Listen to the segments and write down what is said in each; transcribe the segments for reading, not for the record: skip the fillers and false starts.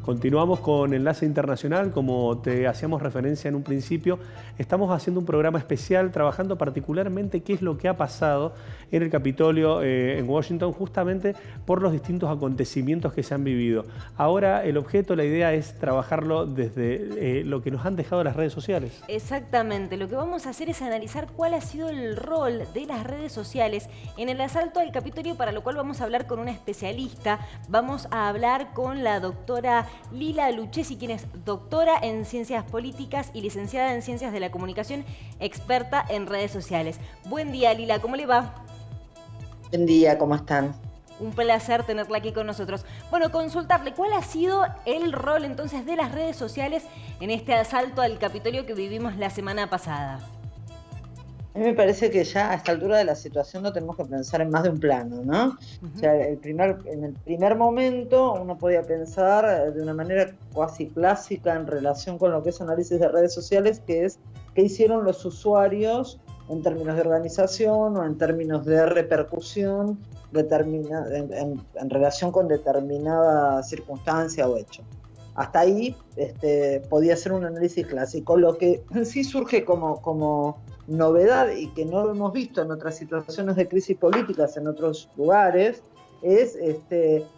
Continuamos con Enlace Internacional, como te hacíamos referencia en un principio. Estamos haciendo un programa especial trabajando particularmente qué es lo que ha pasado en el Capitolio en Washington, justamente por los distintos acontecimientos que se han vivido. Ahora el objeto, la idea es trabajarlo desde lo que nos han dejado las redes sociales. Exactamente, lo que vamos a hacer es analizar cuál ha sido el rol de las redes sociales en el asalto al Capitolio, para lo cual vamos a hablar con una especialista. Vamos a hablar con la doctora Lila Lucchesi, quien es doctora en Ciencias Políticas y licenciada en Ciencias de la Comunicación, experta en redes sociales. Buen día, Lila, ¿cómo le va? Buen día, ¿cómo están? Un placer tenerla aquí con nosotros. Bueno, consultarle, ¿cuál ha sido el rol entonces de las redes sociales en este asalto al Capitolio que vivimos la semana pasada? A mí me parece que ya a esta altura de la situación no tenemos que pensar en más de un plano, ¿no? O sea, en el primer momento uno podía pensar de una manera casi clásica en relación con lo que es análisis de redes sociales, que es qué hicieron los usuarios en términos de organización o en términos de repercusión en relación con determinada circunstancia o hecho. Hasta ahí podía ser un análisis clásico. Lo que sí surge como novedad y que no lo hemos visto en otras situaciones de crisis políticas en otros lugares es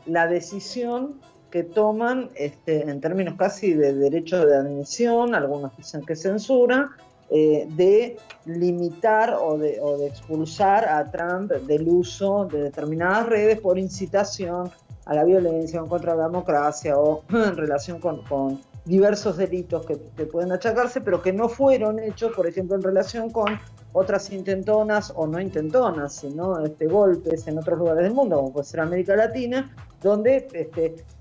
la decisión que toman en términos casi de derecho de admisión, algunos dicen que censura, de limitar o de expulsar a Trump del uso de determinadas redes por incitación a la violencia o contra la democracia o en relación con diversos delitos que pueden achacarse, pero que no fueron hechos, por ejemplo, en relación con otras intentonas o no intentonas, sino golpes en otros lugares del mundo, como puede ser América Latina, donde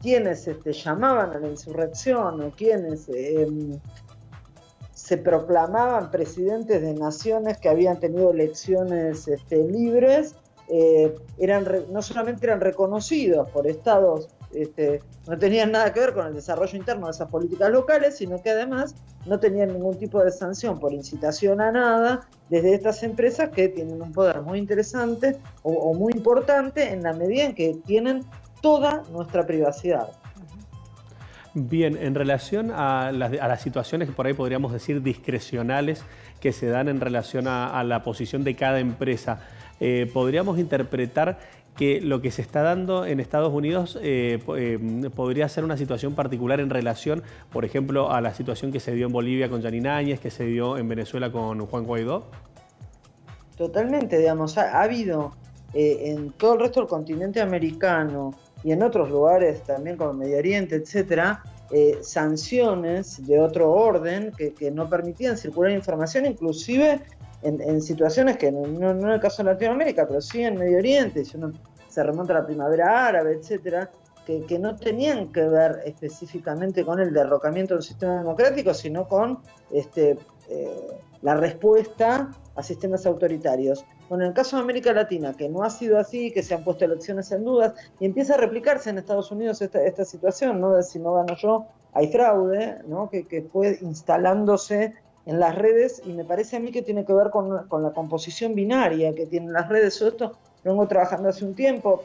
quienes llamaban a la insurrección o quienes se proclamaban presidentes de naciones que habían tenido elecciones libres, no solamente eran reconocidos por estados, no tenían nada que ver con el desarrollo interno de esas políticas locales, sino que además no tenían ningún tipo de sanción por incitación a nada desde estas empresas que tienen un poder muy interesante o muy importante en la medida en que tienen toda nuestra privacidad. Bien, en relación a las situaciones que por ahí podríamos decir discrecionales que se dan en relación a la posición de cada empresa, podríamos interpretar que lo que se está dando en Estados Unidos podría ser una situación particular en relación, por ejemplo, a la situación que se dio en Bolivia con Yanine Áñez, que se dio en Venezuela con Juan Guaidó. Totalmente, digamos, ha habido en todo el resto del continente americano y en otros lugares también como Medio Oriente, etcétera, sanciones de otro orden que no permitían circular información, inclusive en situaciones que no en el caso de Latinoamérica, pero sí en Medio Oriente, si uno se remonta a la primavera árabe, etcétera, que no tenían que ver específicamente con el derrocamiento del sistema democrático, sino con la respuesta a sistemas autoritarios. Bueno, en el caso de América Latina, que no ha sido así, que se han puesto elecciones en dudas, y empieza a replicarse en Estados Unidos esta situación, ¿no? De si no gano yo, hay fraude, ¿no? Que fue instalándose en las redes, y me parece a mí que tiene que ver con la composición binaria que tienen las redes. Sobre esto lo vengo trabajando hace un tiempo.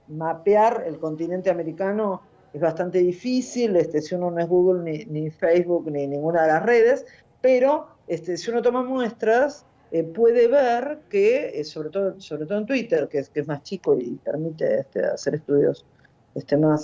Mapear el continente americano es bastante difícil, si uno no es Google, ni Facebook, ni ninguna de las redes, pero si uno toma muestras, puede ver que, sobre todo en Twitter, que es más chico y permite hacer estudios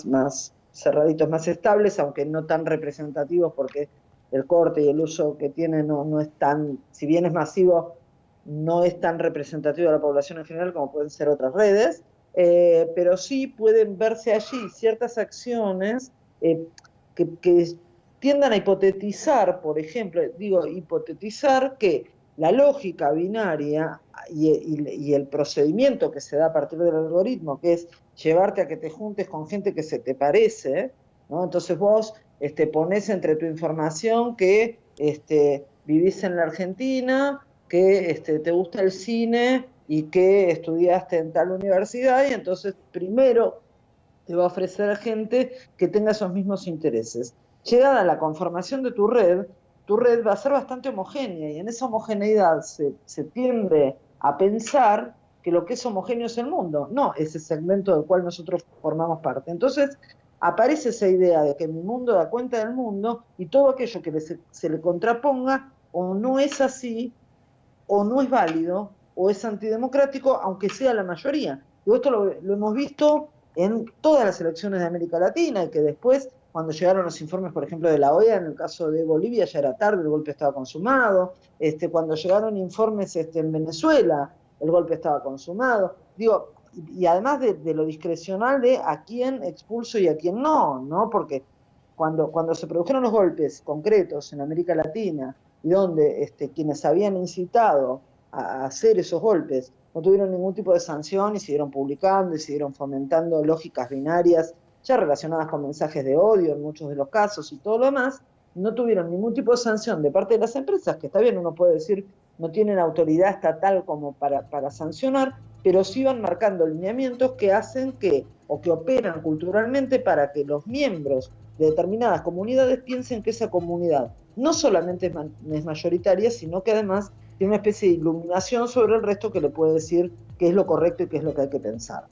más cerraditos, más estables, aunque no tan representativos, porque el corte y el uso que tiene no es tan, si bien es masivo, no es tan representativo de la población en general como pueden ser otras redes, pero sí pueden verse allí ciertas acciones que tiendan a hipotetizar, por ejemplo, hipotetizar que la lógica binaria y el procedimiento que se da a partir del algoritmo, que es llevarte a que te juntes con gente que se te parece, ¿no? Entonces vos ponés entre tu información que vivís en la Argentina, que te gusta el cine y que estudiaste en tal universidad, y entonces primero te va a ofrecer gente que tenga esos mismos intereses. Llegada la conformación de tu red va a ser bastante homogénea, y en esa homogeneidad se tiende a pensar que lo que es homogéneo es el mundo, no ese segmento del cual nosotros formamos parte. Entonces, aparece esa idea de que mi mundo da cuenta del mundo y todo aquello que se le contraponga o no es así, o no es válido, o es antidemocrático, aunque sea la mayoría. Y esto lo hemos visto en todas las elecciones de América Latina, y que después, cuando llegaron los informes, por ejemplo, de la OEA, en el caso de Bolivia ya era tarde, el golpe estaba consumado. Cuando llegaron informes en Venezuela, el golpe estaba consumado. Digo, y además de lo discrecional de a quién expulso y a quién no, ¿no? Porque cuando se produjeron los golpes concretos en América Latina, y donde quienes habían incitado a hacer esos golpes no tuvieron ningún tipo de sanción y siguieron publicando y siguieron fomentando lógicas binarias ya relacionadas con mensajes de odio en muchos de los casos y todo lo demás, no tuvieron ningún tipo de sanción de parte de las empresas, que está bien, uno puede decir no tienen autoridad estatal como para sancionar, pero sí van marcando lineamientos que hacen o que operan culturalmente para que los miembros de determinadas comunidades piensen que esa comunidad no solamente es mayoritaria, sino que además tiene una especie de iluminación sobre el resto que le puede decir qué es lo correcto y qué es lo que hay que pensar.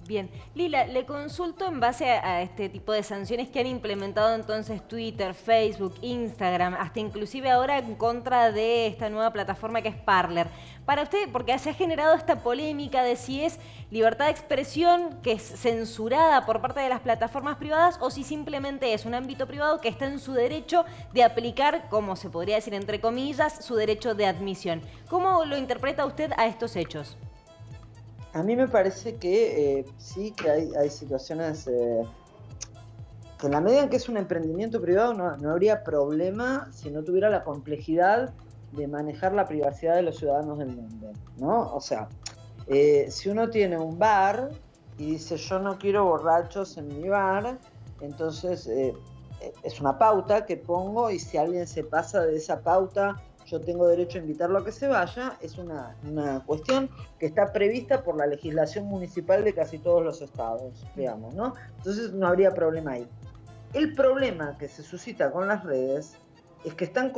Bien, Lila, le consulto en base a este tipo de sanciones que han implementado entonces Twitter, Facebook, Instagram, hasta inclusive ahora en contra de esta nueva plataforma que es Parler. Para usted, porque se ha generado esta polémica de si es libertad de expresión que es censurada por parte de las plataformas privadas o si simplemente es un ámbito privado que está en su derecho de aplicar, como se podría decir entre comillas, su derecho de admisión. ¿Cómo lo interpreta usted a estos hechos? A mí me parece que sí, que hay situaciones que en la medida en que es un emprendimiento privado no habría problema si no tuviera la complejidad de manejar la privacidad de los ciudadanos del mundo, ¿no? O sea, si uno tiene un bar y dice yo no quiero borrachos en mi bar, entonces es una pauta que pongo y si alguien se pasa de esa pauta yo tengo derecho a invitarlo a que se vaya, es una cuestión que está prevista por la legislación municipal de casi todos los estados, digamos, ¿no? Entonces no habría problema ahí. El problema que se suscita con las redes es que están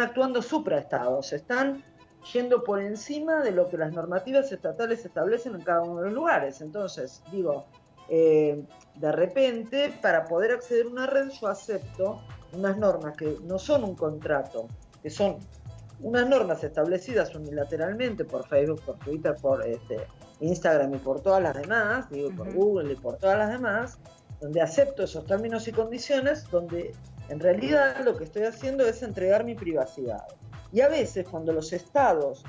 actuando supraestados, están yendo por encima de lo que las normativas estatales establecen en cada uno de los lugares. Entonces, digo, de repente, para poder acceder a una red, yo acepto unas normas que no son un contrato, que son unas normas establecidas unilateralmente por Facebook, por Twitter, por Instagram y por todas las demás, digo, por Google y por todas las demás, donde acepto esos términos y condiciones, donde en realidad lo que estoy haciendo es entregar mi privacidad. Y a veces cuando los estados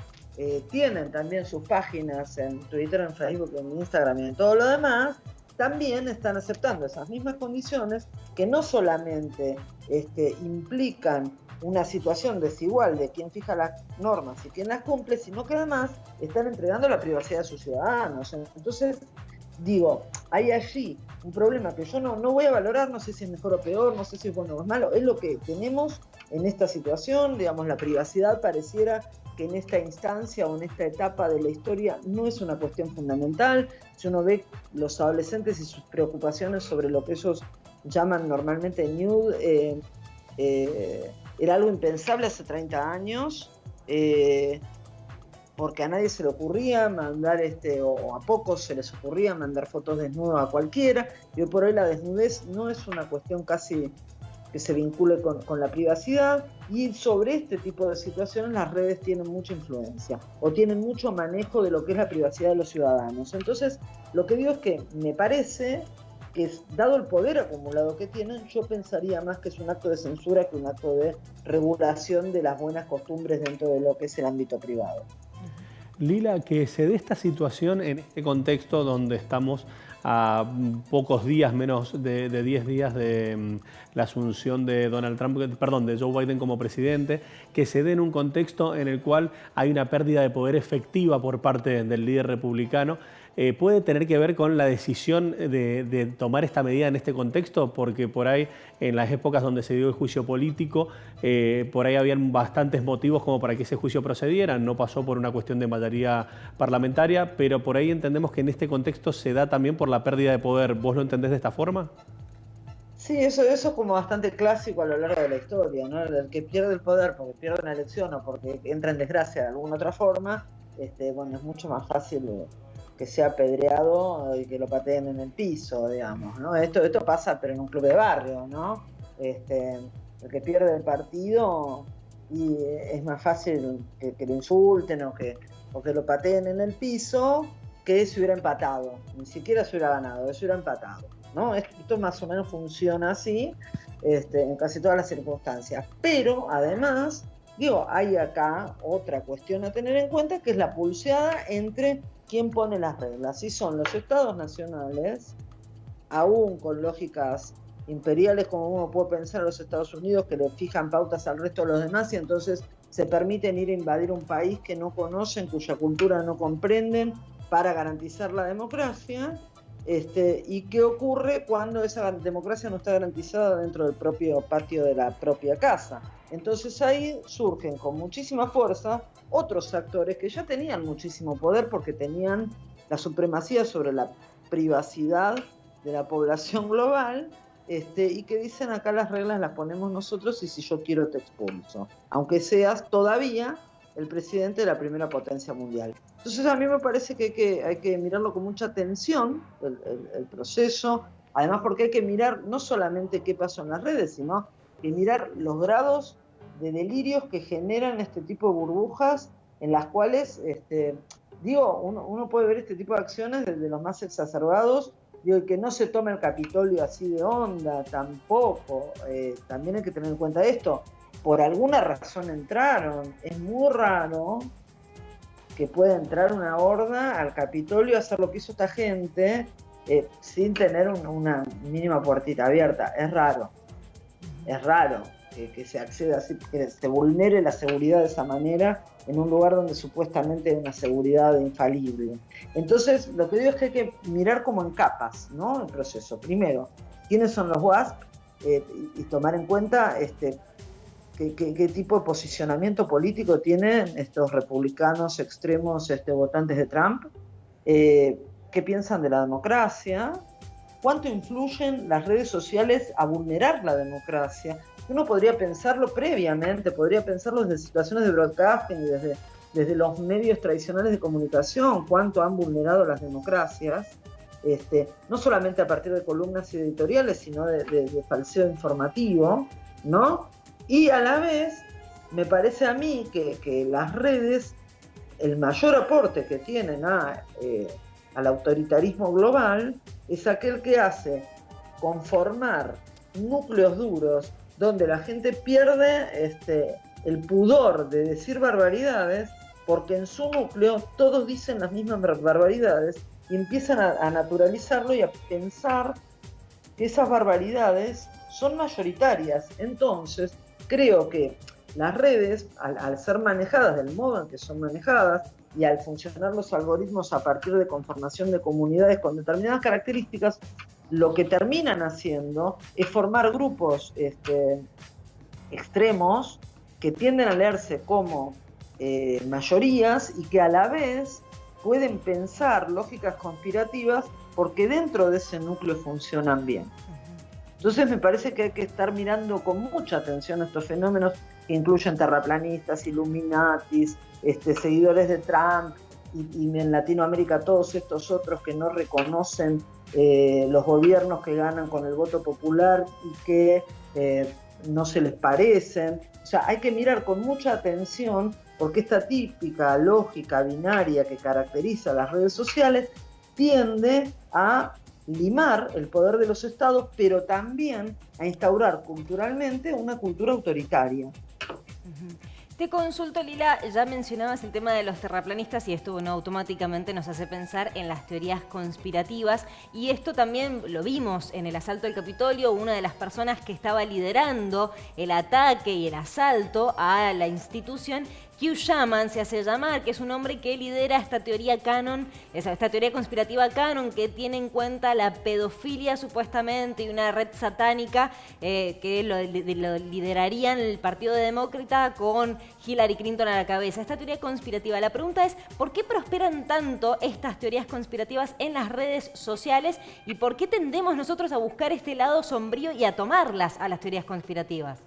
tienen también sus páginas en Twitter, en Facebook, en Instagram y en todo lo demás, también están aceptando esas mismas condiciones que no solamente implican una situación desigual de quién fija las normas y quién las cumple, sino que además están entregando la privacidad de sus ciudadanos. Entonces, digo, hay allí un problema que yo no voy a valorar, no sé si es mejor o peor, no sé si es bueno o es malo, es lo que tenemos en esta situación, digamos, la privacidad pareciera que en esta instancia o en esta etapa de la historia no es una cuestión fundamental. Si uno ve los adolescentes y sus preocupaciones sobre lo que ellos llaman normalmente nude, era algo impensable hace 30 años, porque a nadie se le ocurría mandar, o a pocos se les ocurría mandar fotos desnudos a cualquiera, y hoy por hoy la desnudez no es una cuestión casi que se vincule con la privacidad, y sobre este tipo de situaciones las redes tienen mucha influencia, o tienen mucho manejo de lo que es la privacidad de los ciudadanos. Entonces, lo que digo es que me parece que dado el poder acumulado que tienen, yo pensaría más que es un acto de censura que un acto de regulación de las buenas costumbres dentro de lo que es el ámbito privado. Lila, que se dé esta situación en este contexto donde estamos a pocos días, menos de 10 días de la asunción de de Joe Biden como presidente, que se dé en un contexto en el cual hay una pérdida de poder efectiva por parte del líder republicano, ¿puede tener que ver con la decisión de tomar esta medida en este contexto? Porque por ahí, en las épocas donde se dio el juicio político, por ahí habían bastantes motivos como para que ese juicio procediera. No pasó por una cuestión de mayoría parlamentaria, pero por ahí entendemos que en este contexto se da también por la pérdida de poder. ¿Vos lo entendés de esta forma? Sí, eso es como bastante clásico a lo largo de la historia, ¿no? El que pierde el poder porque pierde una elección o porque entra en desgracia de alguna otra forma, bueno, es mucho más fácil que sea apedreado y que lo pateen en el piso, digamos, ¿no? Esto pasa, pero en un club de barrio, ¿no? El que pierde el partido y es más fácil que lo insulten o que lo pateen en el piso que se hubiera empatado. Ni siquiera se hubiera ganado, se hubiera empatado, ¿no? Esto más o menos funciona así en casi todas las circunstancias. Pero además, hay acá otra cuestión a tener en cuenta, que es la pulseada entre quién pone las reglas. Si son los estados nacionales, aún con lógicas imperiales, como uno puede pensar los Estados Unidos, que le fijan pautas al resto de los demás y entonces se permiten ir a invadir un país que no conocen, cuya cultura no comprenden, para garantizar la democracia. ¿Y qué ocurre cuando esa democracia no está garantizada dentro del propio patio de la propia casa? Entonces ahí surgen con muchísima fuerza otros actores que ya tenían muchísimo poder porque tenían la supremacía sobre la privacidad de la población global, y que dicen: acá las reglas las ponemos nosotros y si yo quiero te expulso, aunque seas todavía el presidente de la primera potencia mundial. Entonces a mí me parece que hay que mirarlo con mucha atención, el proceso, además porque hay que mirar no solamente qué pasó en las redes, sino que mirar los grados de delirios que generan este tipo de burbujas en las cuales, uno puede ver este tipo de acciones desde los más exacerbados. Que no se tome el Capitolio así de onda tampoco. También hay que tener en cuenta esto. Por alguna razón entraron. Es muy raro que pueda entrar una horda al Capitolio a hacer lo que hizo esta gente sin tener una mínima puertita abierta. Es raro. Es raro que se acceda así, que se vulnere la seguridad de esa manera en un lugar donde supuestamente hay una seguridad infalible. Entonces, lo que digo es que hay que mirar como en capas, ¿no? El proceso. Primero, quiénes son los WASP y tomar en cuenta qué tipo de posicionamiento político tienen estos republicanos extremos votantes de Trump, qué piensan de la democracia, cuánto influyen las redes sociales a vulnerar la democracia. Uno podría pensarlo previamente, podría pensarlo desde situaciones de broadcasting y desde los medios tradicionales de comunicación, cuánto han vulnerado las democracias, no solamente a partir de columnas editoriales, sino de falseo informativo, ¿no? Y a la vez, me parece a mí que las redes, el mayor aporte que tienen al autoritarismo global es aquel que hace conformar núcleos duros donde la gente pierde el pudor de decir barbaridades, porque en su núcleo todos dicen las mismas barbaridades y empiezan a naturalizarlo y a pensar que esas barbaridades son mayoritarias. Entonces, creo que las redes, al ser manejadas del modo en que son manejadas y al funcionar los algoritmos a partir de conformación de comunidades con determinadas características, lo que terminan haciendo es formar grupos extremos que tienden a leerse como mayorías y que a la vez pueden pensar lógicas conspirativas porque dentro de ese núcleo funcionan bien. Entonces me parece que hay que estar mirando con mucha atención estos fenómenos que incluyen terraplanistas, illuminatis, seguidores de Trump y en Latinoamérica todos estos otros que no reconocen los gobiernos que ganan con el voto popular y que no se les parecen. O sea, hay que mirar con mucha atención porque esta típica lógica binaria que caracteriza las redes sociales tiende a limar el poder de los estados, pero también a instaurar culturalmente una cultura autoritaria. Te consulto, Lila, ya mencionabas el tema de los terraplanistas y esto automáticamente nos hace pensar en las teorías conspirativas y esto también lo vimos en el asalto al Capitolio. Una de las personas que estaba liderando el ataque y el asalto a la institución, Hugh Jackman se hace llamar, que es un hombre que lidera esta teoría canon, esta teoría conspirativa canon que tiene en cuenta la pedofilia supuestamente y una red satánica que lo liderarían el Partido Demócrata con Hillary Clinton a la cabeza. Esta teoría conspirativa, la pregunta es, ¿por qué prosperan tanto estas teorías conspirativas en las redes sociales y por qué tendemos nosotros a buscar este lado sombrío y a tomarlas a las teorías conspirativas?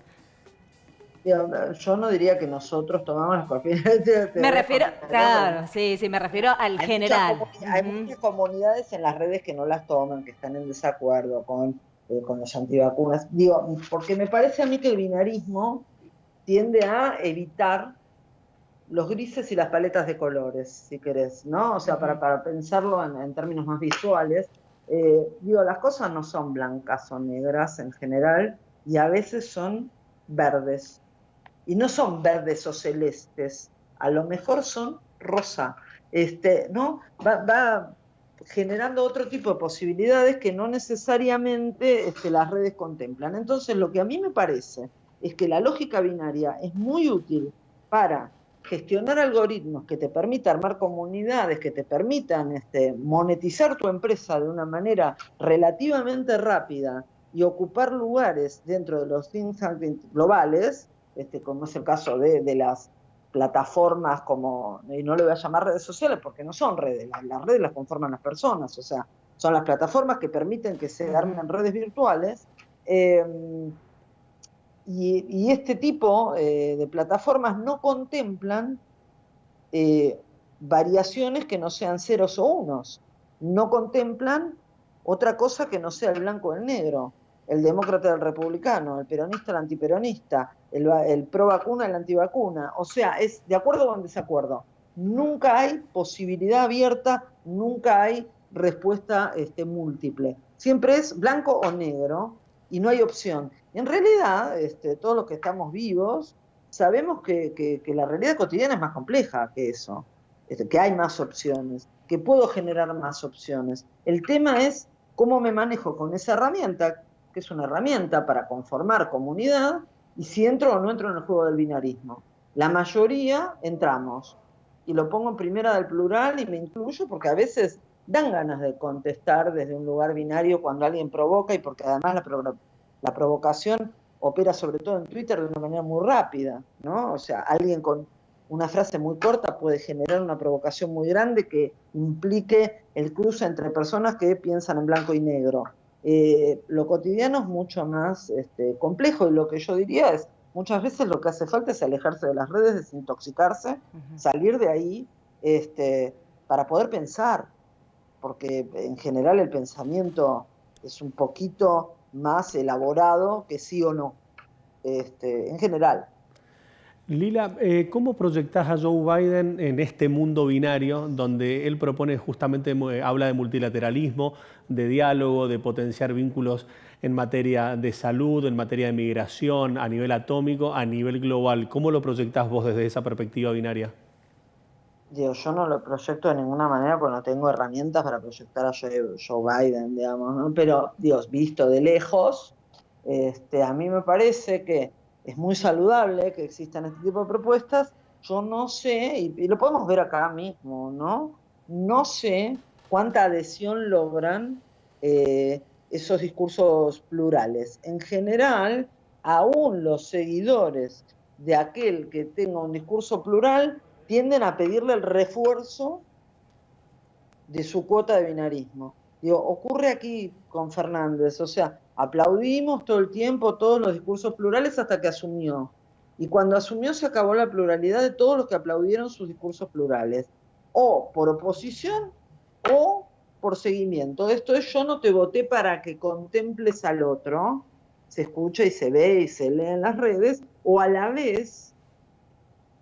Yo no diría que nosotros tomamos las propiedades. Me refiero, claro, sí, me refiero al general. Hay muchas comunidades en las redes que no las toman, que están en desacuerdo con los antivacunas. Digo, porque me parece a mí que el binarismo tiende a evitar los grises y las paletas de colores, si querés, ¿no? O sea, para pensarlo en términos más visuales, digo, las cosas no son blancas o negras en general, y a veces son verdes. Y no son verdes o celestes, a lo mejor son rosa, ¿no? Va generando otro tipo de posibilidades que no necesariamente las redes contemplan. Entonces, lo que a mí me parece es que la lógica binaria es muy útil para gestionar algoritmos que te permitan armar comunidades, que te permitan monetizar tu empresa de una manera relativamente rápida y ocupar lugares dentro de los think tanks globales, como es el caso de las plataformas como, y no le voy a llamar redes sociales porque no son redes, las redes las conforman las personas, o sea, son las plataformas que permiten que se armen redes virtuales, y este tipo de plataformas no contemplan variaciones que no sean ceros o unos, no contemplan otra cosa que no sea el blanco o el negro, el demócrata del republicano, el peronista el antiperonista, el pro vacuna el antivacuna, o sea, es de acuerdo o en desacuerdo. Nunca hay posibilidad abierta, nunca hay respuesta múltiple. Siempre es blanco o negro y no hay opción. En realidad, todos los que estamos vivos sabemos que la realidad cotidiana es más compleja que eso, que hay más opciones, que puedo generar más opciones. El tema es cómo me manejo con esa herramienta, que es una herramienta para conformar comunidad, y si entro o no entro en el juego del binarismo. La mayoría entramos, y lo pongo en primera del plural y me incluyo porque a veces dan ganas de contestar desde un lugar binario cuando alguien provoca, y porque además la provocación opera sobre todo en Twitter de una manera muy rápida, ¿no? O sea, alguien con una frase muy corta puede generar una provocación muy grande que implique el cruce entre personas que piensan en blanco y negro. Lo cotidiano es mucho más complejo, y lo que yo diría es, muchas veces lo que hace falta es alejarse de las redes, desintoxicarse, salir de ahí para poder pensar, porque en general el pensamiento es un poquito más elaborado que sí o no, en general. Lila, ¿cómo proyectás a Joe Biden en este mundo binario donde él propone justamente, habla de multilateralismo, de diálogo, de potenciar vínculos en materia de salud, en materia de migración, a nivel atómico, a nivel global? ¿Cómo lo proyectás vos desde esa perspectiva binaria? Digo, yo no lo proyecto de ninguna manera porque no tengo herramientas para proyectar a Joe Biden, digamos, ¿no? Pero, Dios, visto de lejos, a mí me parece que es muy saludable que existan este tipo de propuestas. Yo no sé, y lo podemos ver acá mismo, ¿no? No sé cuánta adhesión logran esos discursos plurales. En general, aún los seguidores de aquel que tenga un discurso plural tienden a pedirle el refuerzo de su cuota de binarismo. Digo, ocurre aquí con Fernández, o sea, aplaudimos todo el tiempo todos los discursos plurales hasta que asumió. Y cuando asumió se acabó la pluralidad de todos los que aplaudieron sus discursos plurales, o por oposición o por seguimiento. Esto es, yo no te voté para que contemples al otro, se escucha y se ve y se lee en las redes, o a la vez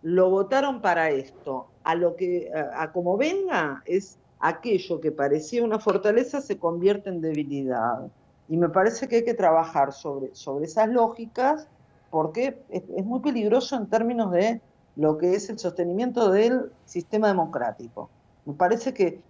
lo votaron para esto. A como venga, es aquello que parecía una fortaleza se convierte en debilidad. Y me parece que hay que trabajar sobre esas lógicas, porque es muy peligroso en términos de lo que es el sostenimiento del sistema democrático. Me parece que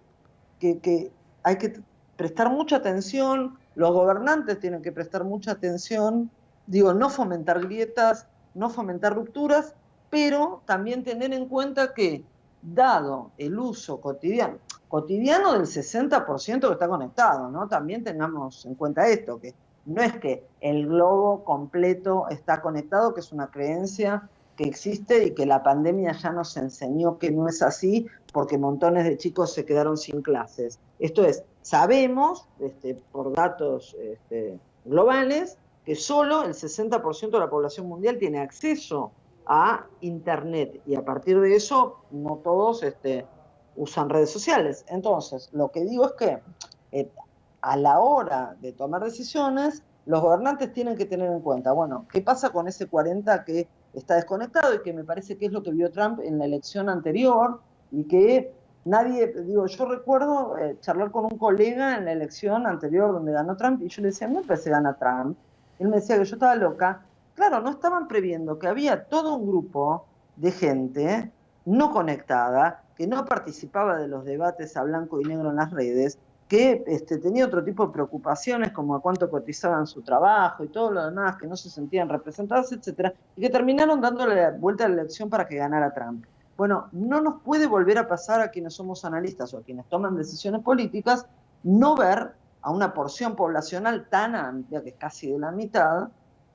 hay que prestar mucha atención, los gobernantes tienen que prestar mucha atención, digo, no fomentar grietas, no fomentar rupturas, pero también tener en cuenta que, dado el uso cotidiano del 60% que está conectado, ¿no? También tengamos en cuenta esto, que no es que el globo completo está conectado, que es una creencia que existe y que la pandemia ya nos enseñó que no es así, porque montones de chicos se quedaron sin clases. Esto es, sabemos, por datos globales, que solo el 60% de la población mundial tiene acceso a Internet y a partir de eso no todos usan redes sociales. Entonces, lo que digo es que a la hora de tomar decisiones, los gobernantes tienen que tener en cuenta, bueno, ¿qué pasa con ese 40% que está desconectado y que me parece que es lo que vio Trump en la elección anterior y que nadie, yo recuerdo charlar con un colega en la elección anterior donde ganó Trump y yo le decía, no me parece gana Trump. Él me decía que yo estaba loca. Claro, no estaban previendo que había todo un grupo de gente no conectada, que no participaba de los debates a blanco y negro en las redes, que tenía otro tipo de preocupaciones como a cuánto cotizaban su trabajo y todo lo demás, que no se sentían representados, etcétera, y que terminaron dándole la vuelta a la elección para que ganara Trump. Bueno, no nos puede volver a pasar a quienes somos analistas o a quienes toman decisiones políticas, no ver a una porción poblacional tan amplia, que es casi de la mitad,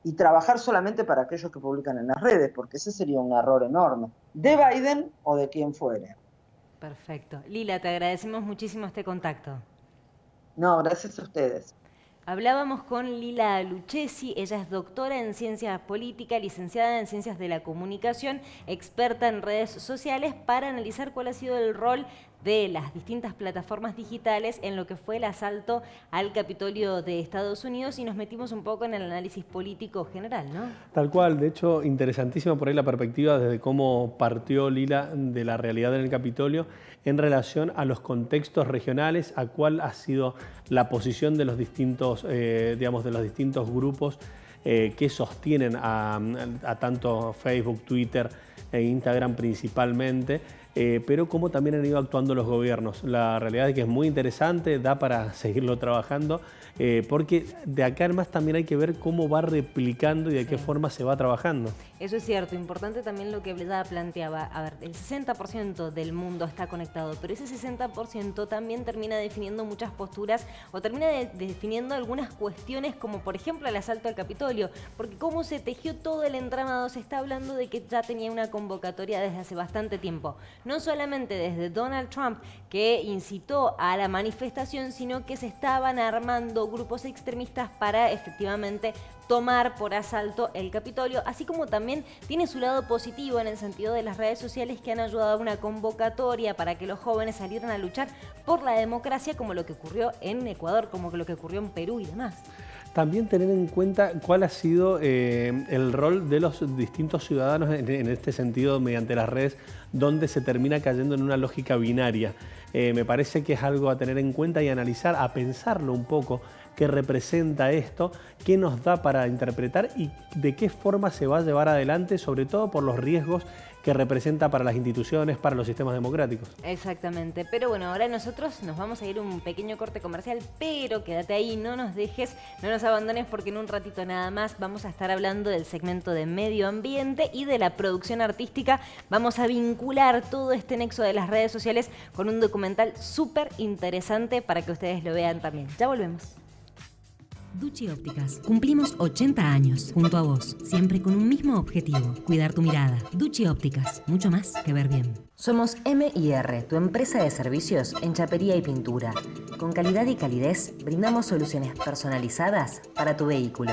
y trabajar solamente para aquellos que publican en las redes, porque ese sería un error enorme, de Biden o de quien fuere. Perfecto. Lila, te agradecemos muchísimo este contacto. No, gracias a ustedes. Hablábamos con Lila Lucchesi, ella es doctora en Ciencias Políticas, licenciada en Ciencias de la Comunicación, experta en redes sociales, para analizar cuál ha sido el rol de las distintas plataformas digitales en lo que fue el asalto al Capitolio de Estados Unidos y nos metimos un poco en el análisis político general, ¿no? Tal cual, de hecho, interesantísima por ahí la perspectiva desde cómo partió Lila de la realidad en el Capitolio en relación a los contextos regionales, a cuál ha sido la posición de los distintos, de los distintos grupos que sostienen a tanto Facebook, Twitter e Instagram principalmente, pero cómo también han ido actuando los gobiernos. La realidad es que es muy interesante, da para seguirlo trabajando, porque de acá en más también hay que ver cómo va replicando y de qué forma se va trabajando. Eso es cierto, importante también lo que ella planteaba. A ver, el 60% del mundo está conectado, pero ese 60% también termina definiendo muchas posturas o termina definiendo algunas cuestiones como por ejemplo el asalto al Capitolio, porque cómo se tejió todo el entramado, se está hablando de que ya tenía una convocatoria desde hace bastante tiempo. No solamente desde Donald Trump, que incitó a la manifestación, sino que se estaban armando grupos extremistas para efectivamente tomar por asalto el Capitolio, así como también tiene su lado positivo en el sentido de las redes sociales que han ayudado a una convocatoria para que los jóvenes salieran a luchar por la democracia, como lo que ocurrió en Ecuador, como lo que ocurrió en Perú y demás. También tener en cuenta cuál ha sido el rol de los distintos ciudadanos en este sentido mediante las redes, donde se termina cayendo en una lógica binaria. Me parece que es algo a tener en cuenta y analizar, a pensarlo un poco, qué representa esto, qué nos da para interpretar y de qué forma se va a llevar adelante, sobre todo por los riesgos que representa para las instituciones, para los sistemas democráticos. Exactamente, pero bueno, ahora nosotros nos vamos a ir un pequeño corte comercial, pero quédate ahí, no nos dejes, no nos abandones porque en un ratito nada más vamos a estar hablando del segmento de medio ambiente y de la producción artística. Vamos a vincular todo este nexo de las redes sociales con un documental súper interesante para que ustedes lo vean también. Ya volvemos. Ducci Ópticas. Cumplimos 80 años, junto a vos, siempre con un mismo objetivo, cuidar tu mirada. Ducci Ópticas, mucho más que ver bien. Somos M&R, tu empresa de servicios en chapería y pintura. Con calidad y calidez, brindamos soluciones personalizadas para tu vehículo.